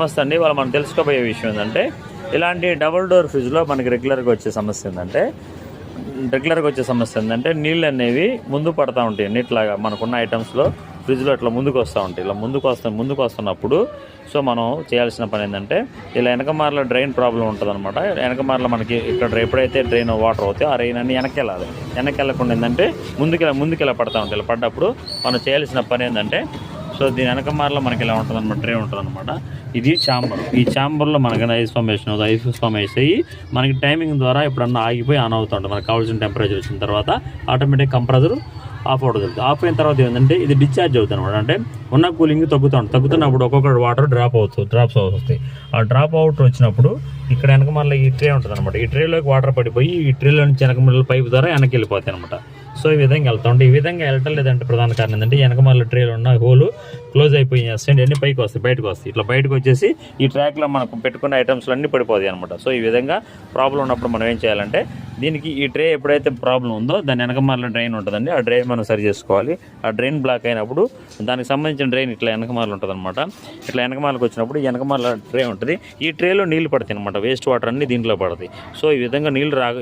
సమస్య అండి. వాళ్ళు మనం తెలుసుకోబోయే విషయం ఏంటంటే, ఇలాంటి డబుల్ డోర్ ఫ్రిడ్జ్లో మనకి రెగ్యులర్గా వచ్చే సమస్య ఏంటంటే నీళ్ళు అనేవి ముందు పడతా ఉంటాయి. ఇట్లాగా మనకున్న ఐటమ్స్లో ఫ్రిడ్జ్లో ఇట్లా ముందుకు వస్తూ ఉంటాయి. ఇలా ముందుకు వస్తున్నప్పుడు సో మనం చేయాల్సిన పని ఏంటంటే, ఇలా వెనకమార్లో డ్రైన్ ప్రాబ్లం ఉంటుంది అనమాట. వెనకమార్లో మనకి ఇక్కడ ఎప్పుడైతే డ్రైన్ వాటర్ అవుతాయో ఆ డ్రైన్ అన్ని వెనక్కి వెళ్ళకుండా ఏంటంటే ముందుకెలా పడతా ఉంటాయి. ఇలా పడ్డప్పుడు మనం చేయాల్సిన పని ఏంటంటే, సో దీని వెనకమార్లో మనకి ఇలా ఉంటుంది అనమాట, డ్రైన్ ఉంటుంది అనమాట. ఇది ఛాంబర్. ఈ ఛాంబర్లో మనకి ఐస్ ఫార్మేషన్ అవుతుంది. ఐస్ ఫార్మేషన్ అయ్యి మనకి టైమింగ్ ద్వారా ఎప్పుడన్నా ఆగిపోయి ఆన్ అవుతుంటుంది. మనకు కావాల్సిన టెంపరేచర్ వచ్చిన తర్వాత ఆటోమేటిక్ కంప్రెసర్ ఆఫ్ అవుతుంది. ఆఫ్ అయిన తర్వాత ఏంటంటే ఇది డిశ్చార్జ్ అవుతుంది అనమాట. అంటే ఉన్న కూలింగ్ తగ్గుతున్నప్పుడు ఒక్కొక్క వాటర్ డ్రాప్స్ వస్తాయి. ఆ డ్రాప్ అవుట్ వచ్చినప్పుడు ఇక్కడ వెనక మళ్ళీ ఈ ట్రే ఉంటుంది అనమాట. ఈ ట్రేలోకి వాటర్ పడిపోయి ఈ ట్రేలో నుంచి వెనక మళ్ళీ పైపు ద్వారా వెనక్కి వెళ్ళిపోతాయి అనమాట. సో ఈ విధంగా వెళ్తూ ఉంటాయి. ఈ విధంగా వెళ్ళటం లేదంటే ప్రధాన కారణం ఏంటంటే వెనక మళ్ళీ ట్రేలో ఉన్న హోల్ క్లోజ్ అయిపోయి అన్ని బయటకు వస్తాయి. ఇట్లా బయటకు వచ్చేసి ఈ ట్రాక్లో మనకు పెట్టుకున్న ఐటమ్స్లు అన్నీ పడిపోతాయి అనమాట. సో ఈ విధంగా ప్రాబ్లం ఉన్నప్పుడు మనం ఏం చేయాలంటే, దీనికి ఈ ట్రే ఎప్పుడైతే ప్రాబ్లం ఉందో దాని వెనకమార్ల డ్రైన్ ఉంటుందండి. ఆ డ్రైన్ మనం సరి చేసుకోవాలి. ఆ డ్రైన్ బ్లాక్ అయినప్పుడు దానికి సంబంధించిన డ్రైన్ ఇట్లా వెనకమార్లు ఉంటుంది అనమాట. ఇట్లా వెనకమార్లకు వచ్చినప్పుడు వెనకమార్ల ట్రే ఉంటుంది. ఈ ట్రేలో నీళ్లు పడతాయి అనమాట. వేస్ట్ వాటర్ అన్ని దీంట్లో పడతాయి. సో ఈ విధంగా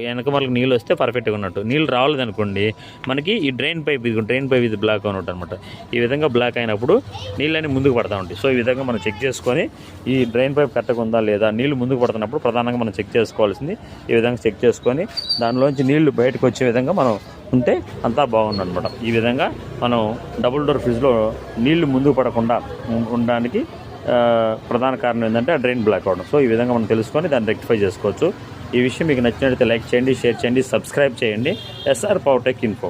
వెనకమార్లకు నీళ్ళు వస్తే పర్ఫెక్ట్గా ఉన్నట్టు. నీళ్ళు రాలేదనుకోండి మనకి ఈ డ్రైన్ పైప్ ఇది బ్లాక్ ఉన్నట్టు అనమాట. ఈ విధంగా బ్లాక్ అయినప్పుడు నీళ్ళని ముందుకు పడతా ఉంటాయి. సో ఈ విధంగా మనం చెక్ చేసుకొని ఈ డ్రైన్ పైప్ కరెక్ట్గా ఉందా లేదా, నీళ్లు ముందుకు పడుతున్నప్పుడు ప్రధానంగా మనం చెక్ చేసుకోవాల్సింది. ఈ విధంగా చెక్ చేసుకొని దానిలోంచి నీళ్లు బయటకు వచ్చే విధంగా మనం ఉంటే అంతా బాగుంది అనమాట. ఈ విధంగా మనం డబుల్ డోర్ ఫ్రిడ్జ్లో నీళ్లు ముందుకు పడకుండా ఉండడానికి ప్రధాన కారణం ఏంటంటే ఆ డ్రైన్ బ్లాక్ అవ్వడం. సో ఈ విధంగా మనం తెలుసుకొని దాన్ని రెక్టిఫై చేసుకోవచ్చు. ఈ విషయం మీకు నచ్చినట్లయితే లైక్ చేయండి, షేర్ చేయండి, సబ్స్క్రైబ్ చేయండి. SR Power Tech Info.